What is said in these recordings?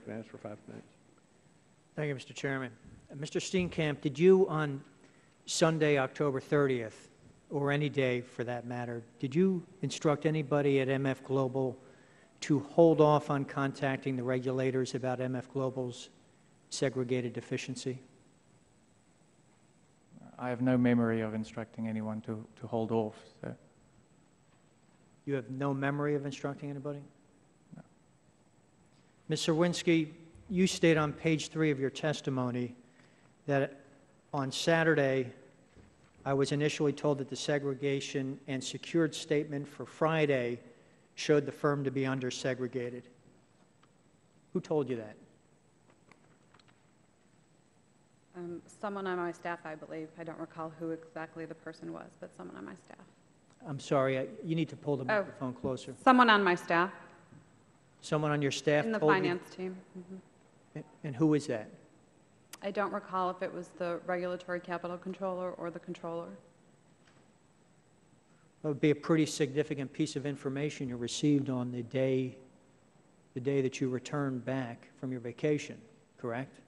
McManus for 5 minutes. Thank you, Mr. Chairman. Mr. Steenkamp, did you on Sunday, October 30th, or any day for that matter, did you instruct anybody at MF Global to hold off on contacting the regulators about MF Global's segregated deficiency? I have no memory of instructing anyone to hold off. So. You have no memory of instructing anybody? No. Ms. Serwinski, you state on page 3 of your testimony that on Saturday, I was initially told that the segregation and secured statement for Friday showed the firm to be under-segregated. Who told you that? Someone on my staff, I believe. I don't recall who exactly the person was, but someone on my staff. I'm sorry, you need to pull the microphone closer. Someone on my staff. Someone on your staff In the told finance team. And who is that? I don't recall if it was the regulatory capital controller or the controller. That would be a pretty significant piece of information you received on the day that you returned back from your vacation, correct?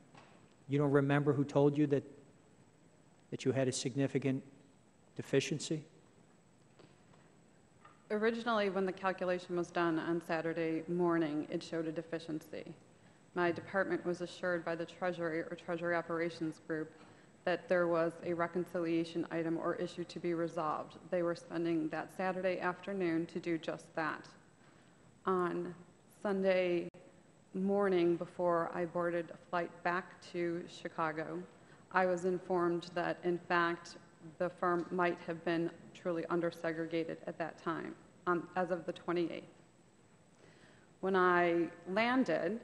You don't remember who told you that you had a significant deficiency? Originally, when the calculation was done on Saturday morning, it showed a deficiency. My department was assured by the Treasury or Treasury Operations Group that there was a reconciliation item or issue to be resolved. They were spending that Saturday afternoon to do just that. On Sunday morning, before I boarded a flight back to Chicago, I was informed that, in fact, the firm might have been truly under-segregated at that time, as of the 28th. When I landed,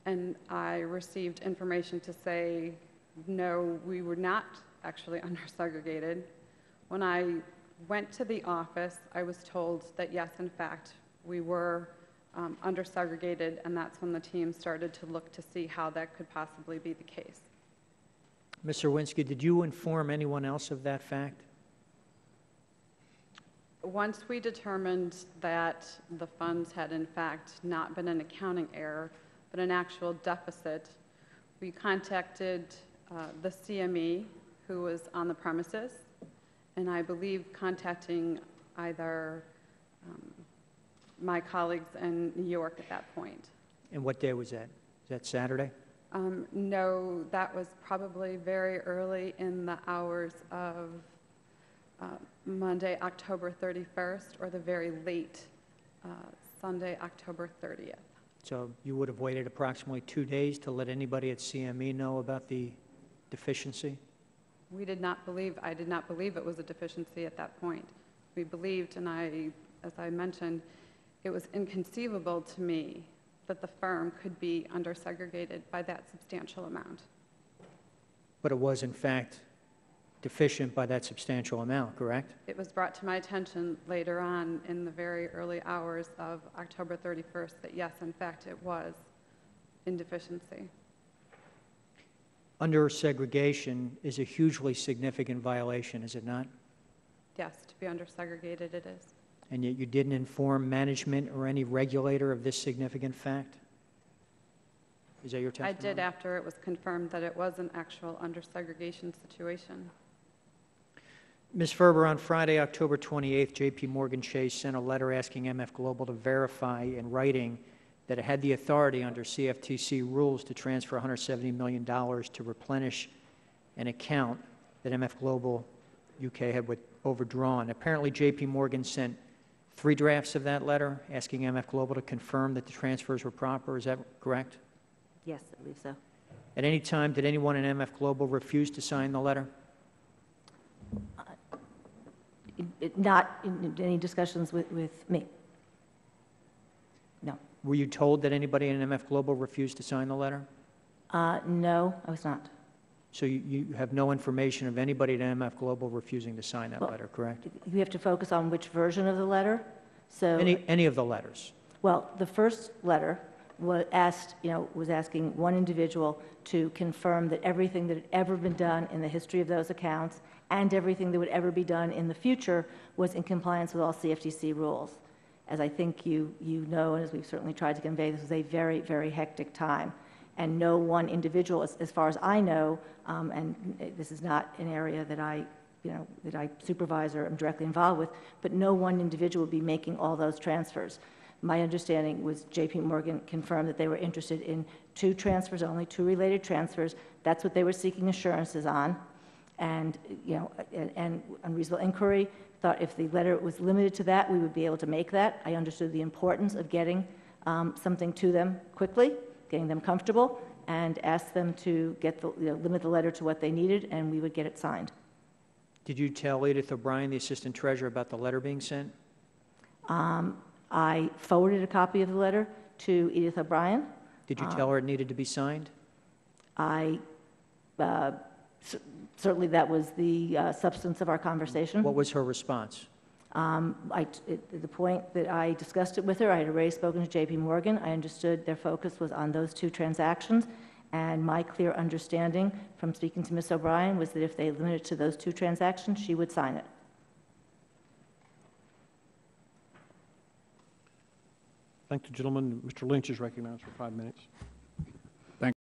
and I received information to say, no, we were not actually under-segregated. When I went to the office, I was told that, yes, in fact, we were under-segregated, and that's when the team started to look to see how that could possibly be the case. Ms. Serwinski, did you inform anyone else of that fact? Once we determined that the funds had, in fact, not been an accounting error, but an actual deficit, we contacted the CME, who was on the premises, and I believe contacting either my colleagues in New York at that point. And what day was that? Is that Saturday? No, that was probably very early in the hours of Monday, October 31st, or the very late Sunday, October 30th. So you would have waited approximately 2 days to let anybody at CME know about the deficiency? I did not believe it was a deficiency at that point. We believed, and as I mentioned, it was inconceivable to me that the firm could be under-segregated by that substantial amount. But it was, in fact, deficient by that substantial amount, correct? It was brought to my attention later on in the very early hours of October 31st that, yes, in fact, it was in deficiency. Under-segregation is a hugely significant violation, is it not? Yes, to be under-segregated it is. And yet you didn't inform management or any regulator of this significant fact? Is that your testimony? I did after it was confirmed that it was an actual under-segregation situation. Ms. Ferber, on Friday, October 28th, J.P. Morgan Chase sent a letter asking MF Global to verify in writing that it had the authority under CFTC rules to transfer $170 million to replenish an account that MF Global UK had overdrawn. Apparently, J.P. Morgan sent 3 drafts of that letter asking MF Global to confirm that the transfers were proper. Is that correct? Yes, I believe so. At any time, did anyone in MF Global refuse to sign the letter? Not in any discussions with me. No. Were you told that anybody in MF Global refused to sign the letter? No, I was not. So you have no information of anybody at MF Global refusing to sign that letter, correct? You have to focus on which version of the letter. So any of the letters? Well, the first letter was asking one individual to confirm that everything that had ever been done in the history of those accounts and everything that would ever be done in the future was in compliance with all CFTC rules. as I think you know, and as we've certainly tried to convey, this was a very, very hectic time. And no one individual, as far as I know, and this is not an area that I supervise or am directly involved with, but no one individual would be making all those transfers. My understanding was J.P. Morgan confirmed that they were interested in 2 transfers, only 2 related transfers. That's what they were seeking assurances on. And, and unreasonable inquiry thought if the letter was limited to that, we would be able to make that. I understood the importance of getting something to them quickly, getting them comfortable, and asked them to get limit the letter to what they needed, and we would get it signed. Did you tell Edith O'Brien, the Assistant Treasurer, about the letter being sent? I forwarded a copy of the letter to Edith O'Brien. Did you tell her it needed to be signed? Certainly that was the substance of our conversation. What was her response? The point that I discussed it with her, I had already spoken to J.P. Morgan. I understood their focus was on those 2 transactions, and my clear understanding from speaking to Ms. O'Brien was that if they limited it to those 2 transactions, she would sign it. Thank you, gentlemen. Mr. Lynch is recognized for 5 minutes.